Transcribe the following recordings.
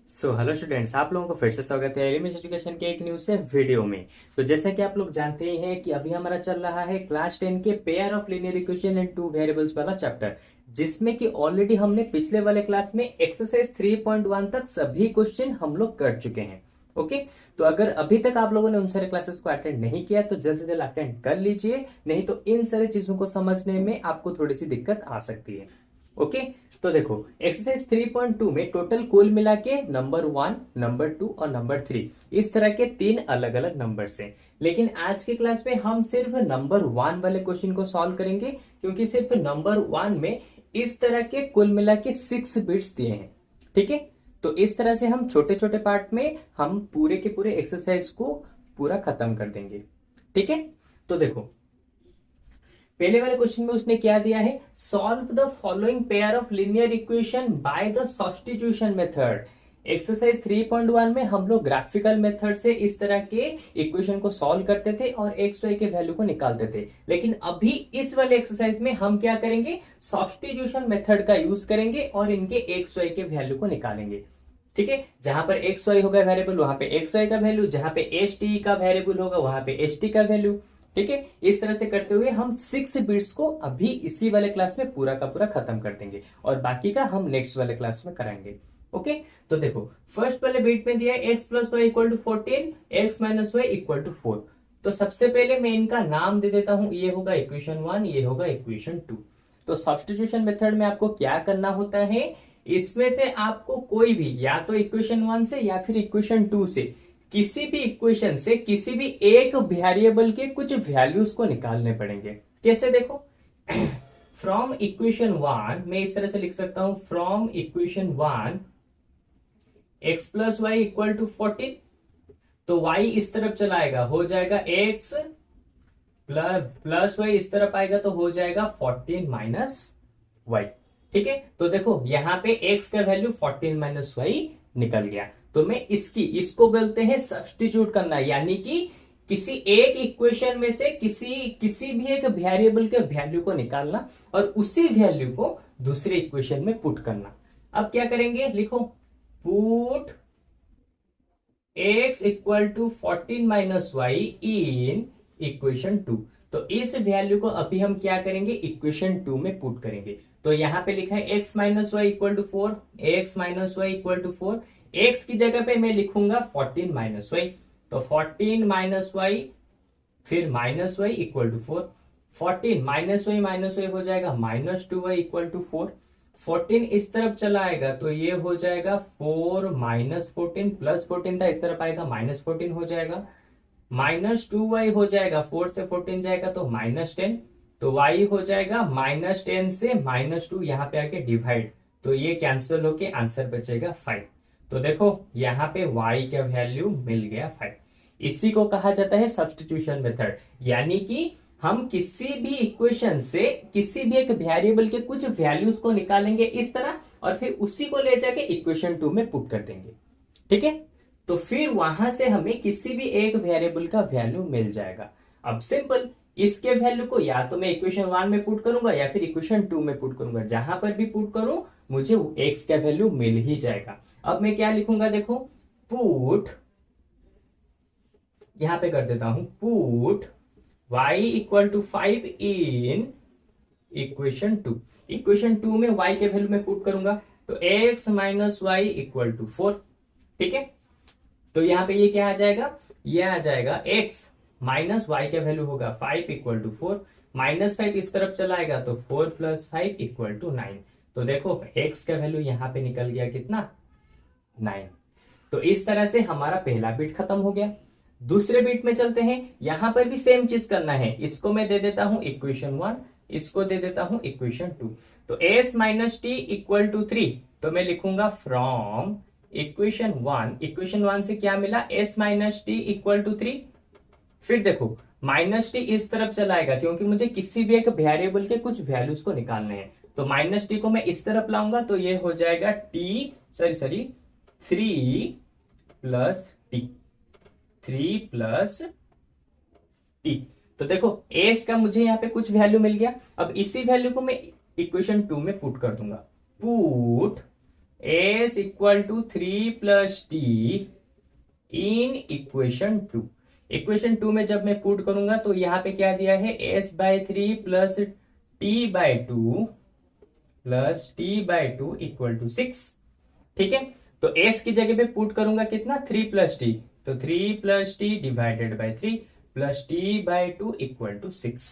Hello students, आप लोगों को फिर से स्वागत है एलिमेंट्स एजुकेशन के एक न्यू से वीडियो में। तो जैसा कि आप लोग जानते ही हैं कि अभी हमारा चल रहा है क्लास 10 के pair of linear equation and two variables वाला चैप्टर, जिसमें कि ऑलरेडी हमने पिछले वाले क्लास में एक्सरसाइज 3.1 तक सभी क्वेश्चन हम लोग कर चुके हैं। ओके, तो अगर अभी तक आप लोगों ने उन सारे क्लासेस को अटेंड नहीं किया तो जल्द से जल्द अटेंड कर लीजिए, नहीं तो इन सारी चीजों को समझने में आपको थोड़ी सी दिक्कत आ सकती है। ओके, तो देखो एक्सरसाइज 3.2 में टोटल कुल मिला के नंबर 1, नंबर 2 और नंबर 3 इस तरह के तीन अलग अलग नंबर हैं। लेकिन आज के क्लास में हम सिर्फ नंबर 1 वाले क्वेश्चन को सॉल्व करेंगे, क्योंकि सिर्फ नंबर 1 में इस तरह के कुल मिला के 6 बिट्स दिए हैं। ठीक है, तो इस तरह से हम छोटे छोटे पार्ट में हम पूरे के पूरे एक्सरसाइज को पूरा खत्म कर देंगे। ठीक है, तो देखो पहले वाले क्वेश्चन में उसने क्या दिया है, solve the following pair of linear equation by the substitution method. Exercise 3.1 में हम लोग ग्राफिकल मेथड से इस तरह के इक्वेशन को सॉल्व करते थे और एक्स वाई के वैल्यू को निकालते थे, लेकिन अभी इस वाले एक्सरसाइज में हम क्या करेंगे, सब्स्टिट्यूशन मेथड का यूज करेंगे और इनके एक्स वाई के वैल्यू को निकालेंगे। ठीक है, जहां पर एक्स वाई होगा वेरिएबल वहां पे एक्स वाई का वैल्यू, जहां पे एच टी का वेरिएबल होगा वहां पे एच टी का वैल्यू। ठीक है, इस तरह से करते हुए हम 6 बिट्स को अभी इसी वाले क्लास में पूरा का पूरा खत्म कर देंगे और बाकी का हम नेक्स्ट वाले क्लास में कराएंगे। ओके, तो देखो फर्स्ट वाले बिट में दिया है x plus y equal to 14, x minus y equal to 4। तो सबसे पहले मैं इनका नाम दे देता हूं, ये होगा इक्वेशन 1, ये होगा इक्वेशन 2। तो सब्स्टिट्यूशन मेथड में आपको क्या करना होता है, इसमें से आपको कोई भी या तो इक्वेशन 1 से या फिर इक्वेशन 2 से किसी भी इक्वेशन से किसी भी एक वेरिएबल के कुछ वैल्यूज को निकालने पड़ेंगे। कैसे देखो, फ्रॉम इक्वेशन 1 मैं इस तरह से लिख सकता हूं, from equation 1 x plus y equal to 14। तो y इस तरफ चलाएगा हो जाएगा x प्लस वाई, इस तरफ आएगा तो हो जाएगा 14 माइनस वाई। ठीक है, तो देखो यहां पे x का वैल्यू 14 माइनस वाई निकल गया। तो मैं इसको बोलते हैं सब्स्टिट्यूट करना, यानी कि किसी एक इक्वेशन में से किसी भी एक वेरिएबल के वैल्यू को निकालना और उसी वैल्यू को दूसरे इक्वेशन में पुट करना। अब क्या करेंगे, लिखो put x equal to 14 minus y in equation 2। तो इस वैल्यू को अभी हम क्या करेंगे, इक्वेशन 2 में पुट करेंगे। तो यहां पे लिखा है x minus y equal to 4, x minus y equal to 4। x की जगह पे मैं लिखूंगा 14 माइनस वाई, तो 14 माइनस वाई फिर minus y equal to 4। 14 minus y हो जाएगा माइनस 2 वाई इक्वल टू 4। 14 इस तरफ चला आएगा तो ये हो जाएगा 4 माइनस 14, प्लस 14 था इस तरफ आएगा माइनस 14 हो जाएगा, माइनस 2 वाई हो जाएगा, 4 से 14 जाएगा तो माइनस 10। तो y हो जाएगा माइनस 10 से माइनस 2 यहाँ पे आके डिवाइड, तो ये कैंसिल होके आंसर बचेगा 5। तो देखो यहाँ पे y का वैल्यू मिल गया 5। इसी को कहा जाता है सब्स्टिट्यूशन मेथड, यानी कि हम किसी भी इक्वेशन से किसी भी एक वेरिएबल के कुछ वैल्यूज को निकालेंगे इस तरह और फिर उसी को ले जाके इक्वेशन 2 में पुट कर देंगे। ठीक है, तो फिर वहां से हमें किसी भी एक वेरिएबल का वैल्यू मिल जाएगा। अब सिंपल, इसके वैल्यू को या तो मैं इक्वेशन 1 में पुट करूंगा या फिर इक्वेशन 2 में पुट करूंगा, जहां पर भी पुट करूं मुझे x का वैल्यू मिल ही जाएगा। अब मैं क्या लिखूंगा, देखो पुट, यहां पे कर देता हूं put y equal to 5 in equation 2। Equation 2 में y के वैल्यू में पुट करूंगा तो x minus y equal to 4। ठीक है, तो यहां पे ये क्या आ जाएगा, ये आ जाएगा x माइनस वाई का वैल्यू होगा 5 इक्वल टू 4, माइनस 5 इस तरफ चलाएगा तो 4 प्लस 5 इक्वल टू 9। तो देखो x का वैल्यू यहां पे निकल गया कितना, 9। तो इस तरह से हमारा पहला बिट खत्म हो गया। दूसरे बिट में चलते हैं, यहां पर भी सेम चीज करना है। इसको मैं दे देता हूं इक्वेशन 1, इसको दे देता हूं इक्वेशन 2। तो s minus t equal to 3, तो मैं लिखूंगा फ्रॉम इक्वेशन 1, इक्वेशन 1 से क्या मिला, s minus t equal to 3। फिर देखो माइनस टी इस तरफ चलाएगा क्योंकि मुझे किसी भी एक वेरिएबल के कुछ वैल्यूज को निकालने हैं, तो माइनस टी को मैं इस तरफ लाऊंगा तो ये हो जाएगा sorry 3 plus T, 3 plus t. तो देखो एस का मुझे यहां पे कुछ वैल्यू मिल गया। अब इसी वैल्यू को मैं इक्वेशन 2 में पुट कर दूंगा, put s equal to 3 plus t in equation 2। Equation 2 में जब मैं पुट करूंगा तो यहां पे क्या दिया है, s by 3 plus t by 2 plus t by 2 equal to 6। ठीक है, तो एस की जगह पे पुट करूंगा कितना, 3 प्लस टी, तो 3 plus t divided by 3 plus t by 2 equal to 6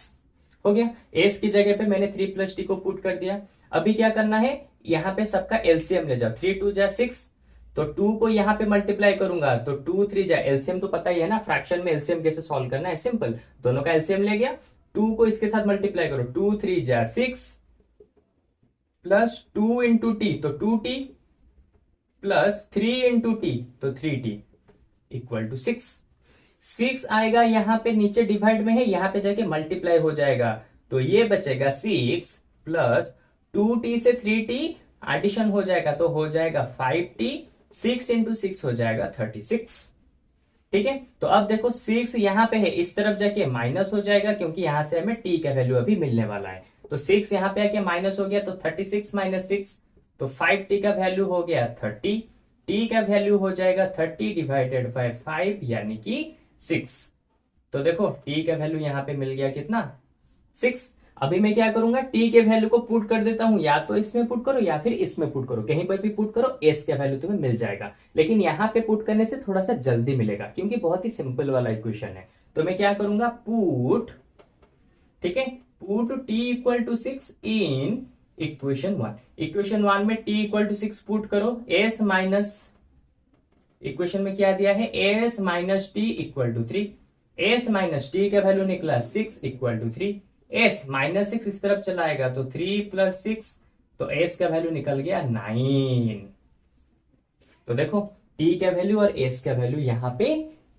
हो गया। एस की जगह पे मैंने 3 प्लस टी को पुट कर दिया। अभी क्या करना है, यहां पे सबका एलसीएम ले जाओ, 3 2 जा 6, तो 2 को यहां पे मल्टीप्लाई करूंगा तो 2 3 जा, एलसीएम तो पता ही है ना, फ्रैक्शन में एलसीएम कैसे सॉल्व करना है, सिंपल, दोनों का एलसीएम ले गया, 2 को इसके साथ मल्टीप्लाई करो, 2 3 जा 6 प्लस 2 इंटू टी, तो 2t प्लस 3 इंटू टी, तो 3t इक्वल टू 6। 6 आएगा यहां पे, नीचे डिवाइड में है, यहां पे जाके मल्टीप्लाई हो जाएगा, तो ये बचेगा 6 प्लस 2t से 3t एडिशन हो जाएगा तो हो जाएगा 5t, 6 इंटू 6 हो जाएगा 36। ठीक है, तो अब देखो 6 यहां पे है, इस तरफ जाके माइनस हो जाएगा क्योंकि यहां से हमें t का वैल्यू अभी मिलने वाला है, तो 6 यहां पे आके माइनस हो गया, तो 36 माइनस 6, तो 5t का वैल्यू हो गया 30, t का वैल्यू हो जाएगा 30 डिवाइडेड बाय 5 यानी कि 6। तो देखो t का वैल्यू यहां पे मिल गया कितना, 6। अभी मैं क्या करूंगा, t के वैल्यू को पुट कर देता हूं, या तो इसमें पुट करो या फिर इसमें पुट करो, कहीं पर भी पुट करो, s का वैल्यू तुम्हें मिल जाएगा, लेकिन यहां पे पुट करने से थोड़ा सा जल्दी मिलेगा क्योंकि बहुत ही सिंपल वाला इक्वेशन है। तो मैं क्या करूंगा, पुट, ठीक है, put t equal to 6 in equation 1। Equation 1 में t इक्वल टू 6 पुट करो, s माइनस, इक्वेशन में क्या दिया है, s minus t equal to 3, s minus t का वैल्यू निकला 6 इक्वल टू 3, s माइनस 6 इस तरफ चलाएगा तो 3 प्लस 6, तो s का वैल्यू निकल गया 9। तो देखो t का वैल्यू और s का वैल्यू यहां पे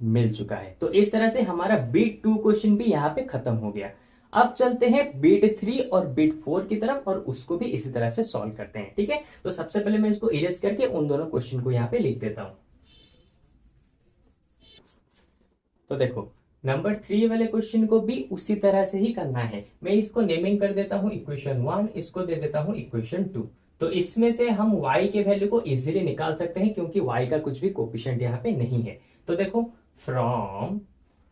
मिल चुका है। तो इस तरह से हमारा बीट 2 क्वेश्चन भी यहां पे खत्म हो गया। अब चलते हैं बीट 3 और बीट 4 की तरफ और उसको भी इसी तरह से सॉल्व करते हैं। ठीक है, तो सबसे पहले मैं इसको इरेज करके उन दोनों क्वेश्चन को यहां पे लिख देता हूं। तो देखो नंबर 3 वाले क्वेश्चन को भी उसी तरह से ही करना है। मैं इसको नेमिंग कर देता हूं इक्वेशन 1, इसको दे देता हूं इक्वेशन 2। तो इसमें से हम y के वैल्यू को इजीली निकाल सकते हैं क्योंकि y का कुछ भी कोफिशिएंट यहाँ पे नहीं है। तो देखो फ्रॉम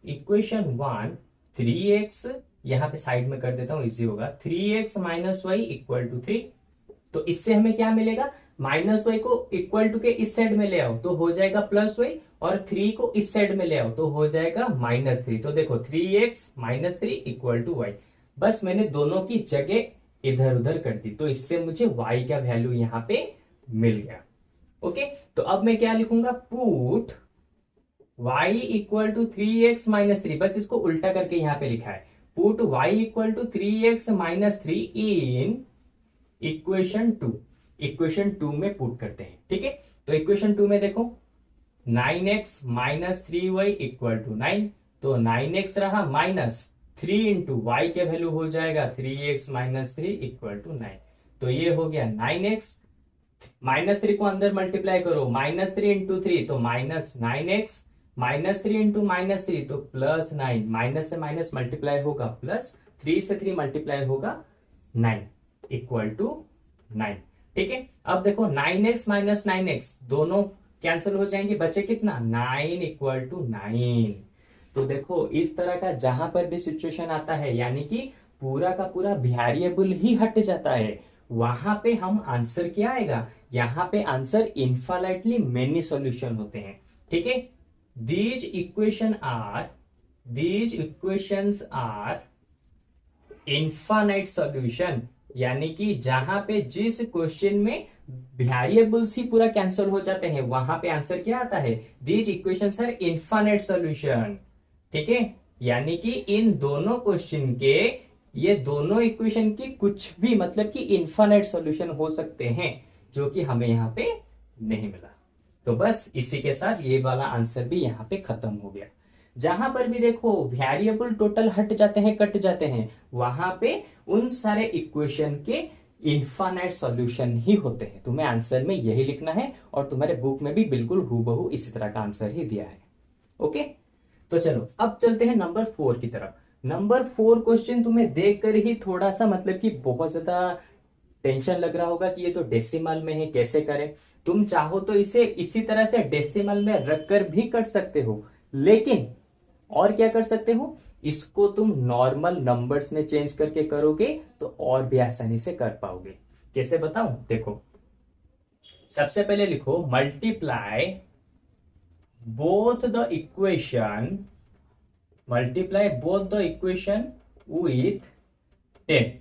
इक्वेशन 1 3x, यहां पे साइड में कर देता हूं, इजी होगा, 3x minus y equal to 3। तो इससे हमें क्या मिलेगा, माइनस वाई को इक्वल टू के इस साइड में ले आओ तो हो जाएगा प्लस वाई, और 3 को इस साइड में ले आओ तो हो जाएगा माइनस 3। तो देखो 3x minus 3 equal to Y, बस मैंने दोनों की जगह इधर उधर कर दी, तो इससे मुझे y का वैल्यू यहां पे मिल गया। ओके, तो अब मैं क्या लिखूंगा, put y equal to 3x minus 3, बस इसको उल्टा करके यहां पे लिखा है, put y equal to 3x minus 3 in equation 2। Equation 2 में पुट करते हैं। ठीक है, तो इक्वेशन 2 में देखो 9x minus 3y equal to 9, तो 9x रहा माइनस 3 इंटू वाई के वैल्यू हो जाएगा 3x माइनस 3 इक्वल टू 9, तो ये हो गया 9x, माइनस 3 को अंदर मल्टीप्लाई करो, माइनस 3 इंटू 3 तो minus 9x, minus 3 into minus 3 तो प्लस 9, माइनस से माइनस मल्टीप्लाई होगा प्लस, 3 से 3 मल्टीप्लाई होगा 9 इक्वल टू 9। ठीक है, अब देखो 9x माइनस 9x दोनों कैंसिल हो जाएंगे, बचे कितना, 9 इक्वल टू 9। तो देखो इस तरह का जहां पर भी सिचुएशन आता है, यानी कि पूरा का पूरा वेरिएबल ही हट जाता है, वहां पे हम आंसर क्या आएगा, यहां पे आंसर इनफाइनाइटली मेनी सॉल्यूशन होते हैं। ठीक है, these equations are infinite solution, यानी कि जहां पे जिस क्वेश्चन में वेरिएबल्स ही पूरा कैंसिल हो जाते हैं वहां पे आंसर क्या आता है, these equations are infinite solution. ठीक है, यानी कि इन दोनों क्वेश्चन के, ये दोनों इक्वेशन की कुछ भी मतलब कि इनफाइनाइट सॉल्यूशन हो सकते हैं, जो कि हमें यहां पे नहीं मिला। तो बस इसी के साथ ये वाला आंसर भी यहां पे खत्म हो गया। जहां पर भी देखो वेरिएबल टोटल हट जाते हैं, कट जाते हैं, वहां पे उन सारे इक्वेशन के इनफाइनाइट सॉल्यूशन ही होते हैं। तुम्हें आंसर में यही लिखना है और तुम्हारे बुक में भी बिल्कुल हूबहू इसी तरह का आंसर ही दिया है। ओके, तो चलो अब चलते हैं नंबर 4 की तरफ। नंबर 4 क्वेश्चन तुम्हें देखकर ही थोड़ा सा मतलब कि बहुत ज्यादा टेंशन लग रहा होगा कि ये तो डेसिमल में है, कैसे करें। तुम चाहो तो इसे इसी तरह से डेसिमल में रखकर भी कर सकते हो, लेकिन और क्या कर सकते हो, इसको तुम नॉर्मल नंबर्स में चेंज करके करोगे तो और भी आसानी से कर पाओगे। कैसे बताऊं, देखो सबसे पहले लिखो multiply both the equation with 10।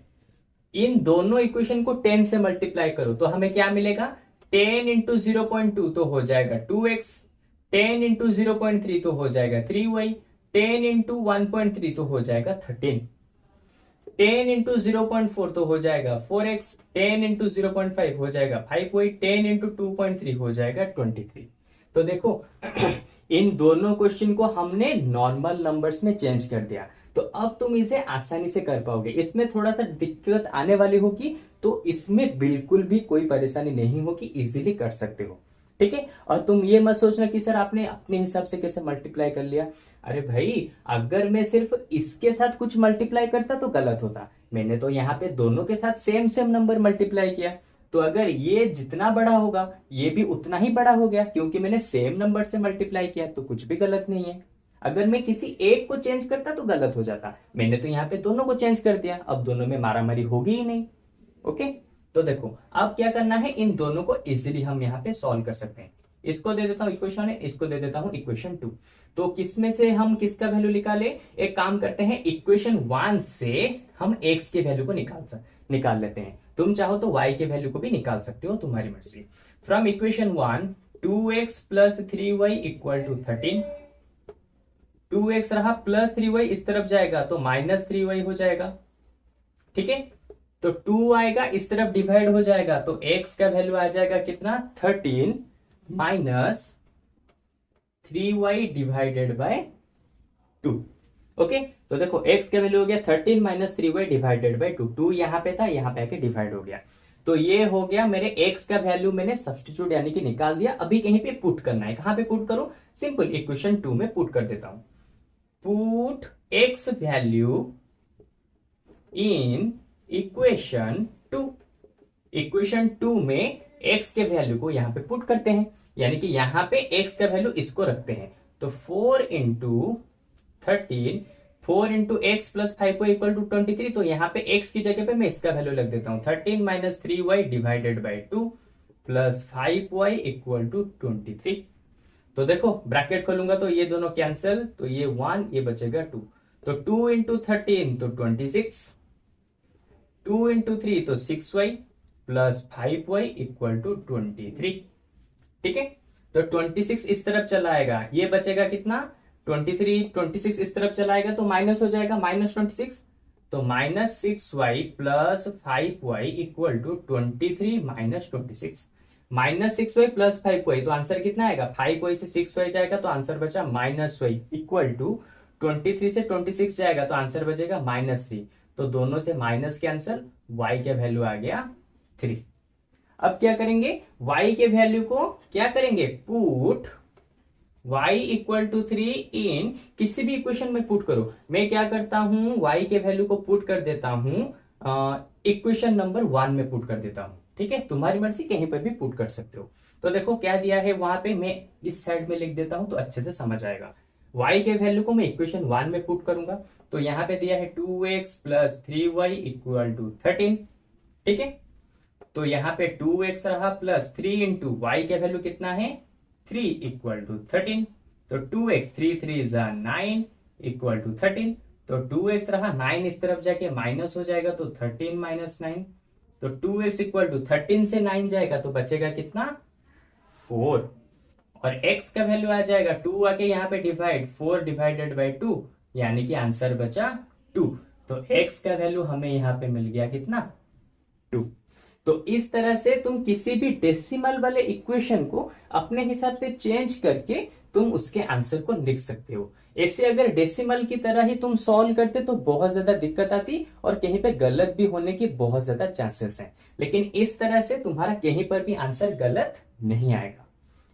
इन दोनों इक्वेशन को 10 से मल्टीप्लाई करो तो हमें क्या मिलेगा, 10 इंटू 0.2 तो हो जाएगा 2x, 10 इंटू 0.3 तो हो जाएगा 3y, 10 इंटू 1.3 तो हो जाएगा 13, 10 इंटू 0.4 तो हो जाएगा 4x, 10 इंटू 0.5 हो जाएगा 5y, 10 इंटू 2.3 हो जाएगा 23। तो देखो इन दोनों क्वेश्चन को हमने नॉर्मल नंबर्स में चेंज कर दिया, तो अब तुम इसे आसानी से कर पाओगे। इसमें थोड़ा सा दिक्कत आने वाली होगी, तो इसमें बिल्कुल भी कोई परेशानी नहीं होगी, इजीली कर सकते हो, ठीक है। और तुम ये मत सोचना कि सर आपने अपने हिसाब से कैसे मल्टीप्लाई कर लिया। अरे भाई, अगर मैं सिर्फ इसके साथ कुछ मल्टीप्लाई करता तो गलत होता। मैंने तो यहाँ पे दोनों के साथ सेम सेम नंबर मल्टीप्लाई किया, तो अगर ये जितना बड़ा होगा ये भी उतना ही बड़ा हो गया, क्योंकि मैंने सेम नंबर से मल्टीप्लाई किया, तो कुछ भी गलत नहीं है। अगर मैं किसी एक को चेंज करता तो गलत हो जाता, मैंने तो यहाँ पे दोनों को चेंज कर दिया, अब दोनों में मारामारी होगी ही नहीं। ओके, तो देखो अब क्या करना है, इन दोनों को इजीली हम यहाँ पे सॉल्व कर सकते हैं। इसको दे देता हूं इक्वेशन है, इसको दे देता हूं इक्वेशन 2। तो किसमें से हम किसका वैल्यू निकाले, एक काम करते हैं, इक्वेशन 1 से हम x के वैल्यू को निकाल लेते हैं। तुम चाहो तो y के वैल्यू को भी निकाल सकते हो, तुम्हारी मर्जी। From equation 1 2x plus 3y equal to 13, 2x रहा प्लस 3y इस तरफ जाएगा तो माइनस 3y हो जाएगा, ठीक है। तो 2 आएगा इस तरफ डिवाइड हो जाएगा, तो x का वैल्यू आ जाएगा कितना, 13 minus 3y divided by 2। Okay, तो देखो x का वैल्यू हो गया 13 माइनस 3y डिवाइडेड बाय 2। 2 यहां पे था, यहां पे आके डिवाइड हो गया, तो ये हो गया मेरे x का वैल्यू मैंने सब्स्टिट्यूट यानी कि निकाल दिया। अभी कहीं पे पुट करना है, कहां पे पुट करो, सिंपल इक्वेशन 2 में पुट कर देता हूं। Put x value in equation 2। Equation 2 में x के वैल्यू को यहां पे पुट करते हैं, यानी कि यहां पे x का वैल्यू इसको रखते हैं, तो 4 into 13, 4 into x plus 5y equal to 23। तो यहां पे x की जगह पे मैं इसका वैल्यू लग देता हूं, 13 minus 3y divided by 2 plus 5y equal to 23। तो देखो ब्रैकेट खोलूंगा तो ये दोनों कैंसिल, तो ये 1, ये बचेगा 2, तो 2 इंटू 13 तो 26, 2 इंटू 3 तो 6y plus 5y equal to 23, ठीक है। तो 26 इस तरफ चला आएगा, ये बचेगा कितना, 23, 26 इस तरफ चलाएगा तो माइनस हो जाएगा, माइनस 26, तो minus 6y plus 5y equal to 23 minus 26, minus 6y plus 5y, तो आंसर कितना आएगा, 5y से 6y जाएगा तो आंसर बचा माइनस y इक्वल टू 23 से 26 जाएगा तो आंसर बचेगा माइनस 3। तो दोनों से माइनस के आंसर, y का वैल्यू आ गया 3। अब क्या करेंगे, y के वैल्यू को क्या करेंगे, पुट y इक्वल टू 3 इन किसी भी इक्वेशन में पुट करो। मैं क्या करता हूं, y के वैल्यू को पुट कर देता हूं इक्वेशन नंबर 1 में पुट कर देता हूं, ठीक है। तुम्हारी मर्जी, कहीं पर भी पुट कर सकते हो। तो देखो क्या दिया है वहां पे, मैं इस साइड में लिख देता हूं तो अच्छे से समझ आएगा। y के वैल्यू को मैं इक्वेशन 1 में पुट करूंगा, तो यहां पे दिया है 2x plus 3y equal to 13, ठीक है। तो यहाँ पे 2x रहा प्लस 3 इंटू वाई का वैल्यू कितना है, 3 इक्वल टू 13, तो 2x 3 3 9 इक्वल टू 13, तो 2x रहा 9 इस तरफ जाके माइनस हो जाएगा तो 13 माइनस 9, तो 2x इक्वल टू 13 से 9 जाएगा तो बचेगा कितना 4, और x का वैल्यू आ जाएगा 2 आके यहाँ पे डिवाइड 4 डिवाइडेड बाई 2, यानी कि आंसर बचा 2। तो x का वैल्यू हमें यहाँ पे मिल गया कितना 2। तो इस तरह से तुम किसी भी डेसिमल वाले इक्वेशन को अपने हिसाब से चेंज करके तुम उसके आंसर को लिख सकते हो। ऐसे अगर डेसिमल की तरह ही तुम सॉल्व करते तो बहुत ज्यादा दिक्कत आती और कहीं पे गलत भी होने की बहुत ज्यादा चांसेस हैं, लेकिन इस तरह से तुम्हारा कहीं पर भी आंसर गलत नहीं आएगा।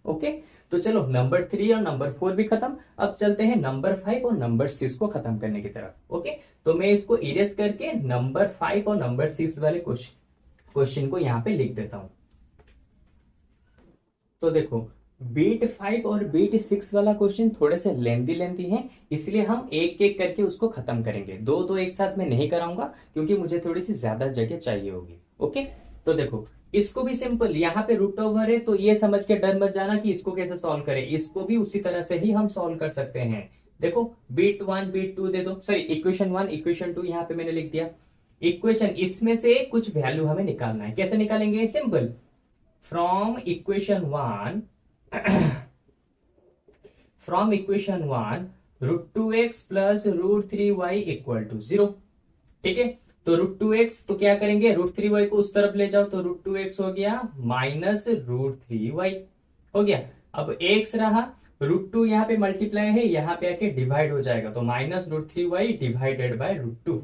ओके, तो चलो नंबर 3 और नंबर 4 भी खत्म। अब चलते हैं नंबर 5 और नंबर 6 को खत्म करने की तरफ। ओके, तो मैं इसको इरेज करके नंबर 5 और नंबर 6 वाले क्वेश्चन क्वेश्चन को यहाँ पे लिख देता हूं। तो देखो बीट 5 और बीट 6 वाला क्वेश्चन थोड़े से लेंथी है, इसलिए हम एक एक करके उसको खत्म करेंगे। दो दो एक साथ में नहीं कराऊंगा क्योंकि मुझे थोड़ी सी ज्यादा जगह चाहिए होगी। ओके, तो देखो इसको भी सिंपल, यहाँ पे रूट ओवर है तो ये समझ के डर मत जाना कि इसको कैसे सॉल्व करें, इसको भी उसी तरह से ही हम सॉल्व कर सकते हैं। देखो बीट 1 बीट 2 दे दो, सॉरी इक्वेशन 1 इक्वेशन 2 यहाँ पे मैंने लिख दिया। इक्वेशन, इसमें से कुछ वैल्यू हमें निकालना है। कैसे निकालेंगे? Simple, from equation 1 from equation 1 √2x plus √3y equal to 0। ठीक है, तो √2x तो क्या करेंगे, √3y को उस तरफ ले जाओ तो √2x हो गया माइनस √3y हो गया। अब x रहा, √2 यहाँ पे मल्टीप्लाई है, यहाँ पे आके डिवाइड हो जाएगा तो माइनस √3y डिवाइडेड बाय √2।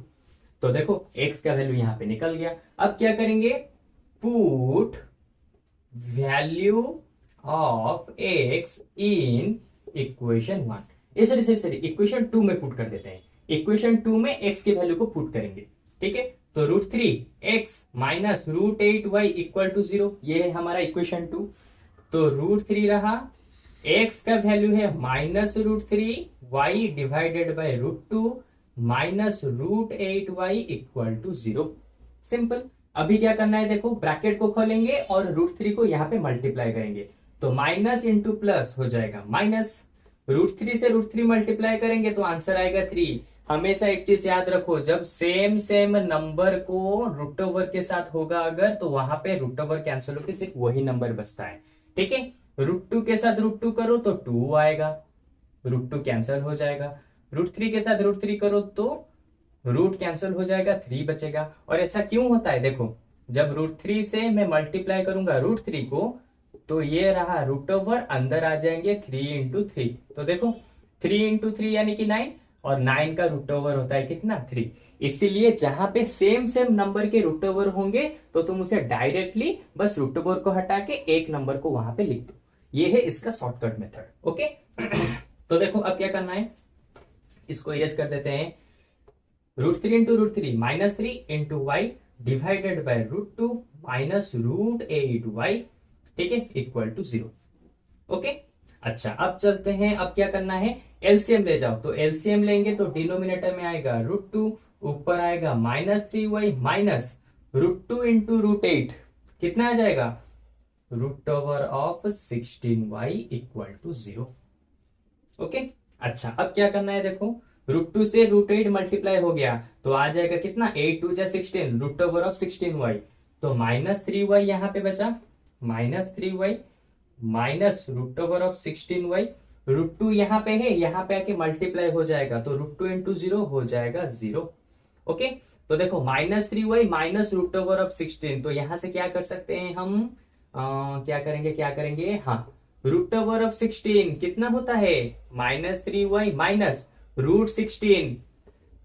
तो देखो x का वैल्यू यहाँ पे निकल गया। अब क्या करेंगे, put value of x in equation 1, sorry equation 2 में पुट कर देते हैं। इक्वेशन 2 में x की वैल्यू को पुट करेंगे। ठीक है, तो √3x minus √8y equal to 0, ये है हमारा इक्वेशन 2। तो √3 रहा, x का वैल्यू है minus √3y divided by √2 minus √8y equal to 0। Simple. अभी क्या करना है, देखो ब्रैकेट को खोलेंगे और √3 को यहाँ पे मल्टीप्लाई करेंगे तो माइनस इंटू प्लस हो जाएगा माइनस। √3 से √3 मल्टीप्लाई करेंगे तो आंसर आएगा 3। हमेशा एक चीज याद रखो, जब सेम सेम नंबर को रूट ओवर के साथ होगा अगर, तो वहां पे रूट ओवर कैंसिल होकर सिर्फ वही नंबर बचता है। ठीक है, √2 के साथ √2 करो तो 2 आएगा, √2 कैंसिल हो जाएगा। √3 के साथ √3 करो तो रूट कैंसिल हो जाएगा, 3 बचेगा। और ऐसा क्यों होता है, देखो जब √3 से मैं मल्टीप्लाई करूंगा √3 को तो ये रहा रूट ओवर, अंदर आ जाएंगे 3 इंटू 3। तो देखो 3 इंटू 3 यानी कि 9, और 9 का रूट ओवर होता है कितना, 3। इसीलिए जहां पे सेम सेम नंबर के रूट ओवर होंगे तो तुम उसे डायरेक्टली बस रूट ओवर को हटा के एक नंबर को वहां पे लिख दो। ये है इसका शॉर्टकट मेथड। ओके तो देखो अब क्या करना है, इसको इरेज कर देते हैं। √3 into √3 minus 3 into y divided by √2 minus √8y, ठीक है, इक्वल टू 0। ओके, अच्छा अब चलते हैं। अब क्या करना है, एलसीएम ले जाओ। तो एलसीएम लेंगे तो डिनोमिनेटर में आएगा √2, ऊपर आएगा माइनस 3y माइनस √2 इंटू √8, कितना आ जाएगा, root over of 16y equal to 0। Okay, अच्छा अब क्या करना है, देखो √2 से √8 मल्टीप्लाई हो गया तो आ जाएगा कितना, 8 2 जा 16, रूट ओवर ऑफ 16y। तो माइनस 3y यहां पे बचा, minus 3y minus root over of 16y। √2 यहां पे है, यहां पे आके मल्टीप्लाई हो जाएगा तो √2 इंटू 0 हो जाएगा 0। ओके, तो देखो minus 3y minus root over of 16, तो यहां से क्या कर सकते हैं हम, क्या करेंगे, हाँ रूट ओवर ऑफ 16 कितना होता है, माइनस 3y माइनस रूट 16।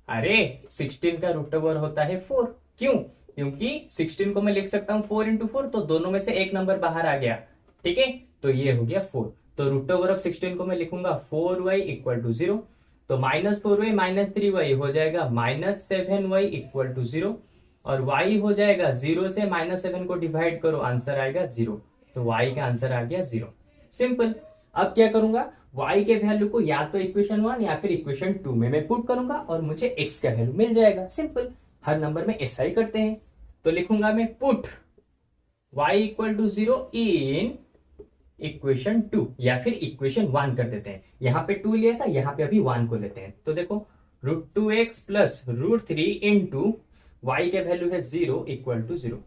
अरे 16 का रूट ओवर होता है 4, क्यों, क्योंकि 16 को मैं लिख सकता हूं 4 इंटू 4, तो दोनों में से एक नंबर बाहर आ गया। ठीक है, तो ये हो गया 4। तो रूट ओवर ऑफ 16 को मैं लिखूंगा 4y इक्वल टू 0। तो माइनस 4y माइनस 3y हो जाएगा माइनस 7y इक्वल टू 0, और y हो जाएगा 0 से माइनस 7 को डिवाइड करो, आंसर आएगा 0। तो y का आंसर आ गया 0। सिंपल। अब क्या करूंगा, y के वैल्यू को या तो इक्वेशन 1 या फिर इक्वेशन 2 में मैं पुट करूंगा और मुझे x का वैल्यू मिल जाएगा। सिंपल, हर नंबर में ऐसा ही करते हैं। तो लिखूंगा मैं put y equal to 0 in equation 2, या फिर इक्वेशन 1 कर देते हैं। यहां पे 2 लिया था, यहां पे अभी 1 को लेते हैं। तो देखो √2x प्लस √3 इंटू वाई के वैल्यू है 0 इक्वल टू 0।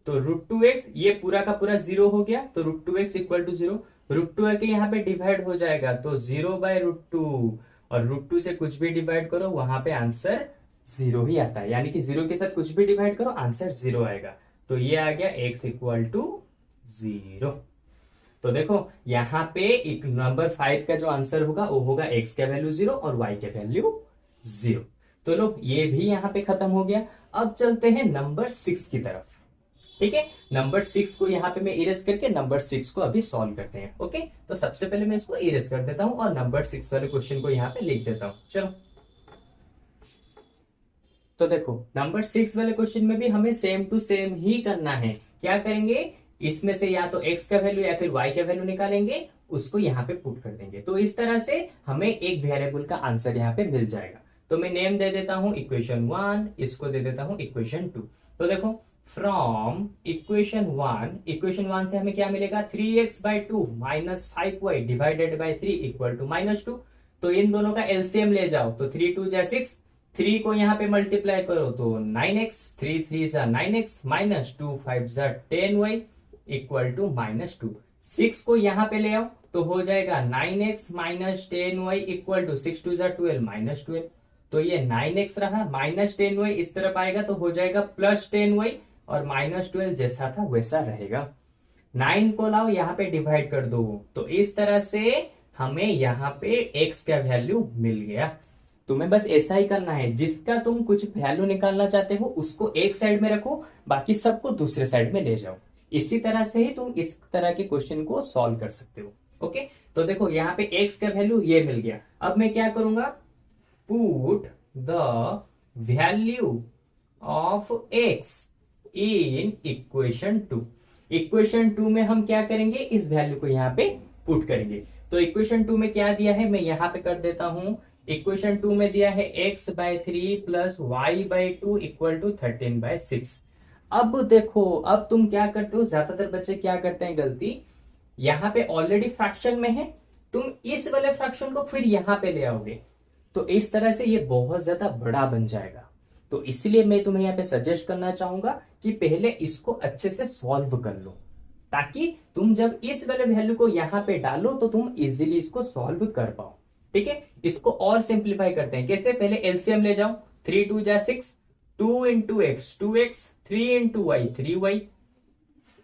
तो √2x ये पूरा का पूरा 0 हो गया, तो √2x इक्वल टू 0। √2 के यहाँ पे डिवाइड हो जाएगा तो 0 बाय √2, और √2 से कुछ भी डिवाइड करो वहां पे आंसर 0 ही आता है, यानी कि 0 के साथ कुछ भी डिवाइड करो आंसर 0 आएगा। तो ये आ गया x इक्वल टू 0। तो देखो यहां पे एक नंबर 5 का जो आंसर होगा वो होगा x का वैल्यू 0 और y का वैल्यू 0। तो लो ये भी यहां पे खत्म हो गया। अब चलते हैं नंबर 6 की तरफ। ठीक है, नंबर 6 को यहां पे मैं इरेज करके नंबर 6 को अभी सॉल्व करते हैं। ओके, तो सबसे पहले मैं इसको इरेज कर देता हूं और नंबर 6 वाले क्वेश्चन को यहां पे लिख देता हूं। चलो तो देखो नंबर 6 वाले क्वेश्चन में भी हमें सेम टू सेम ही करना है। क्या करेंगे, इसमें से या तो x का वैल्यू या फिर y का वैल्यू निकालेंगे, उसको यहाँ पे पुट कर देंगे, तो इस तरह से हमें एक वेरिएबल का आंसर यहाँ पे मिल जाएगा। तो मैं नेम दे देता हूं इक्वेशन 1, इसको दे देता हूं इक्वेशन 2। तो देखो फ्रॉम इक्वेशन 1 से हमें क्या मिलेगा, 3x/2 minus 5y divided by 3 equal to -2। तो इन दोनों का एलसीएम ले जाओ, तो 3 2 जा 6, 3 को यहाँ पे मल्टीप्लाई करो तो 9x, 3 3 जा 9x माइनस 2 5 जा 10y इक्वल टू -2। 6 को यहाँ पे ले आओ तो हो जाएगा 9x minus 10y equal to 6 2 जा 12 -12। तो ये 9x रहा, माइनस 10y इस तरफ आएगा तो हो जाएगा प्लस 10y, और -12 जैसा था वैसा रहेगा। 9 को लाओ यहाँ पे डिवाइड कर दो, तो इस तरह से हमें यहाँ पे x का वैल्यू मिल गया। तुम्हें बस ऐसा ही करना है, जिसका तुम कुछ वैल्यू निकालना चाहते हो उसको एक साइड में रखो, बाकी सबको दूसरे साइड में ले जाओ। इसी तरह से ही तुम इस तरह के क्वेश्चन को सॉल्व कर सकते हो। ओके, तो देखो यहाँ पे x का वैल्यू ये मिल गया। अब मैं क्या करूंगा, put the value of x in equation 2। Equation 2 में हम क्या करेंगे, इस वैल्यू को यहाँ पे पुट करेंगे। तो इक्वेशन 2 में क्या दिया है मैं यहाँ पे कर देता हूं। इक्वेशन 2 में दिया है x/3 plus y/2 equal to 13/6। अब देखो, अब तुम क्या करते हो, ज्यादातर बच्चे क्या करते हैं गलती, यहाँ पे ऑलरेडी फ्रैक्शन में है, तुम इस वाले फ्रैक्शन को फिर यहाँ पे ले आओगे, तो इस तरह से ये बहुत ज्यादा बड़ा बन जाएगा। तो इसलिए मैं तुम्हें यहाँ पे सजेस्ट करना चाहूंगा कि पहले इसको अच्छे से सॉल्व कर लो, ताकि तुम जब इस वाले वैल्यू को यहाँ पे डालो तो तुम इजीली इसको सॉल्व कर पाओ। ठीक है, इसको और सिंप्लीफाई करते हैं। कैसे, पहले एलसीएम ले जाओ, 3 2 जा 6, 2 into x 2x, 3 into y 3y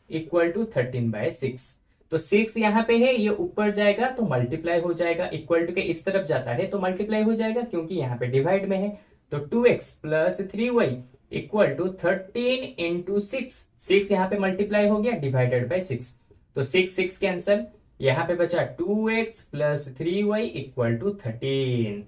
equal to 13/6। तो 6 यहाँ पे है, ये ऊपर जाएगा तो मल्टीप्लाई हो जाएगा, इक्वल टू के इस तरफ जाता है तो मल्टीप्लाई हो जाएगा क्योंकि यहाँ पे डिवाइड में है। तो 2x plus 3y equal to 13 into 6, 6 यहाँ पे मल्टीप्लाई हो गया डिवाइडेड बाई 6, तो 6 6 कैंसल, यहाँ पे बचा 2x plus 3y equal to 13।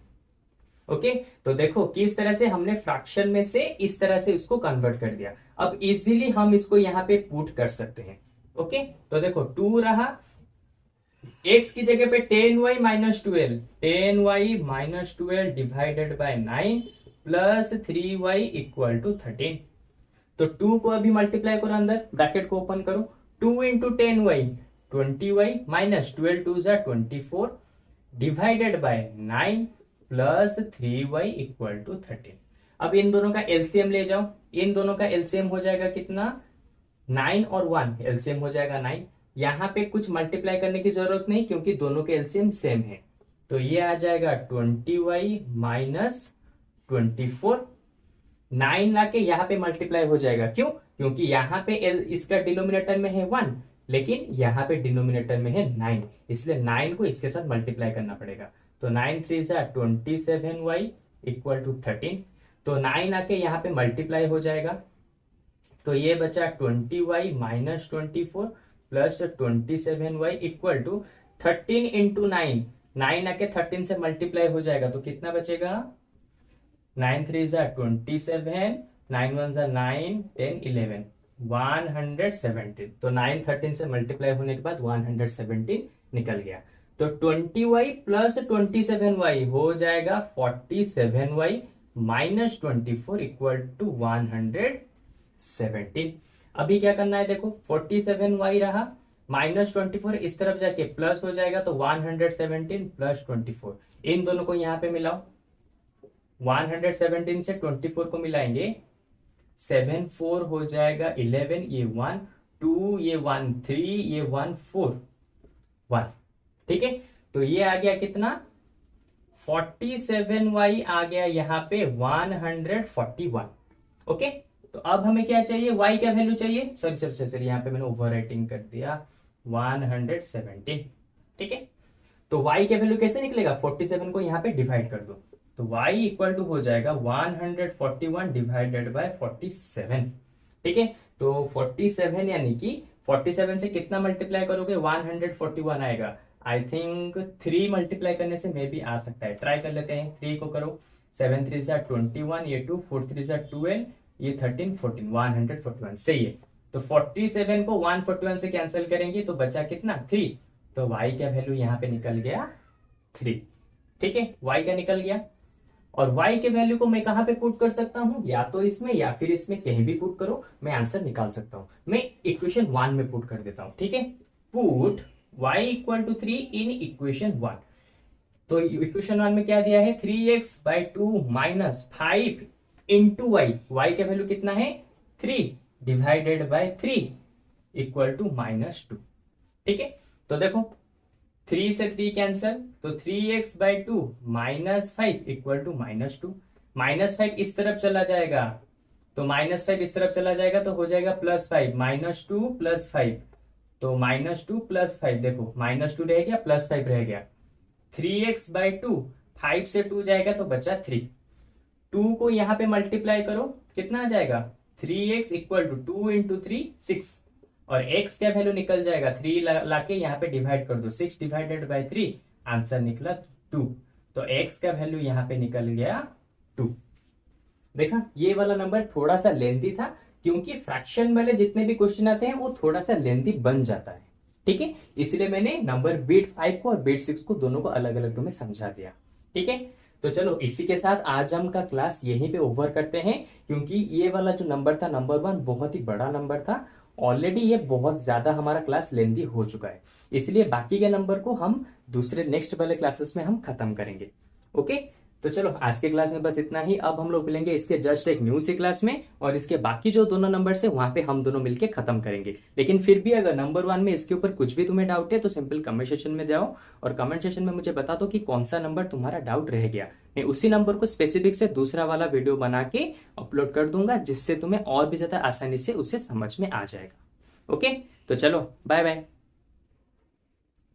Okay, तो देखो किस तरह से हमने फ्रैक्शन में से इस तरह से इसको कन्वर्ट कर दिया। अब इजीली हम इसको यहाँ पे पुट कर सकते हैं। ओके, तो देखो 2 रहा, x की जगह पे 10y minus 12, 10y minus 12 divided by 9 plus 3y equal to 13। तो 2 को अभी मल्टीप्लाई करो, अंदर ब्रैकेट को ओपन करो, 2 इंटू 10y 20y माइनस 12 2 जा 24 divided by 9 plus 3y equal to 13। अब इन दोनों का एलसीएम ले जाओ, इन दोनों का एलसीएम हो जाएगा कितना, 9 और 1 एलसीएम हो जाएगा 9। यहां पे कुछ मल्टीप्लाई करने की जरूरत नहीं क्योंकि दोनों के एलसीएम सेम है, तो ये आ जाएगा 20y माइनस 24। 9 लाके यहाँ पे मल्टीप्लाई हो जाएगा, क्यों, क्योंकि यहाँ पे इसका डिनोमिनेटर में है 1 लेकिन यहाँ पे डिनोमिनेटर में है 9, इसलिए 9 को इसके साथ मल्टीप्लाई करना पड़ेगा। तो 9 3 जा 27y इक्वल टू 13। तो 9 आके यहाँ पे मल्टीप्लाई हो जाएगा, तो ये बचा 20y minus 24 plus 27y equal to 13 into 9, 9 आके 13 से मल्टीप्लाई हो जाएगा, तो कितना बचेगा, 9 3 जा 27, 9 1 जा 9 10 11 117। तो 9 13 से मल्टीप्लाई होने के बाद 117 निकल गया। तो 20y प्लस 27y हो जाएगा 47y माइनस 24 इक्वल टू 117। अभी क्या करना है, देखो 47y रहा, माइनस 24 इस तरफ जाके प्लस हो जाएगा, तो 117 प्लस 24, इन दोनों को यहां पे मिलाओ, 117 से 24 को मिलाएंगे, 7 4 हो जाएगा 11, ये 1 2, ये 1 3, ये 1 4 1। ठीक है, तो ये आ गया कितना, 47y आ गया यहाँ पे 141। ओके, तो अब हमें क्या चाहिए, y का वैल्यू चाहिए, सॉरी यहाँ पे मैंने ओवर राइटिंग कर दिया, 117। ठीक है, तो y का वैल्यू कैसे निकलेगा, 47 को यहाँ पे डिवाइड कर दो, तो y इक्वल टू हो जाएगा 141 डिवाइडेड बाय 47। ठीक है, तो 47 यानी कि 47 से कितना मल्टीप्लाई करोगे, 141 आएगा। आई थिंक 3 मल्टीप्लाई करने से मे भी आ सकता है, ट्राई कर लेते हैं, 3 को करो, 7 3 जा 21, ये 2, 4 3 जा 12, ये 13 14, 141 सही है। तो 47 को 141 से कैंसिल करेंगे तो बचा कितना 3, तो y का वैल्यू यहाँ पे निकल गया 3। ठीक है, y का निकल गया। और y के वैल्यू को मैं कहां पे पुट कर सकता हूं, या तो इसमें या फिर इसमें, कहीं भी पुट करो, मैं आंसर निकाल सकता हूं। मैं इक्वेशन 1 में पुट कर देता हूं। ठीक है, put y equal to 3 in equation 1। तो इक्वेशन 1 में क्या दिया है, 3x/2 minus 5 into y, y का वैल्यू कितना है 3 डिवाइडेड बाय 3 इक्वल टू -2। ठीक है, तो देखो 3 से 3 कैंसल, तो 3x/2 -5 इक्वल टू -2। -5 इस तरफ चला जाएगा, तो -5 इस तरफ चला जाएगा तो हो जाएगा +5, -2 + 5, तो -2 + 5, देखो -2 रह गया +5 रह गया। 3x/2, 5 से 2 जाएगा तो बचा 3। 2 को यहां पे मल्टीप्लाई करो, कितना आ जाएगा 3x इक्वल टू 2 इंटू 3 6, और x का वैल्यू निकल जाएगा 3 लाके यहाँ पे डिवाइड कर दो, 6 डिवाइडेड बाय 3, आंसर निकला 2। तो x का वैल्यू यहाँ पे निकल गया 2। देखा, ये वाला नंबर थोड़ा सा लेंथी था, क्योंकि फ्रैक्शन वाले जितने भी क्वेश्चन आते हैं वो थोड़ा सा लेंथी बन जाता है। ठीक है, इसलिए मैंने नंबर बिट 5 को और बिट 6 को दोनों को अलग अलग तुम्हें समझा दिया। ठीक है, तो चलो इसी के साथ आज हम का क्लास यहीं पे ओवर करते हैं, क्योंकि ये वाला जो नंबर था नंबर 1 बहुत ही बड़ा नंबर था। ऑलरेडी ये बहुत ज्यादा हमारा क्लास लेंथी हो चुका है, इसलिए बाकी के नंबर को हम दूसरे नेक्स्ट वाले क्लासेस में हम खत्म करेंगे। ओके, तो चलो आज के क्लास में बस इतना ही। अब हम लोग मिलेंगे इसके जस्ट एक न्यू सी क्लास में, और इसके बाकी जो दोनों नंबर है वहां पे हम दोनों मिलके खत्म करेंगे। लेकिन फिर भी अगर नंबर 1 में इसके ऊपर कुछ भी तुम्हें डाउट है तो सिंपल कमेंट सेक्शन में जाओ और कमेंट सेक्शन में मुझे बता दो कि कौन सा नंबर तुम्हारा डाउट रह गया। मैं उसी नंबर को स्पेसिफिक से दूसरा वाला वीडियो बना के अपलोड कर दूंगा, जिससे तुम्हें और भी ज्यादा आसानी से उसे समझ में आ जाएगा। ओके, तो चलो बाय बाय।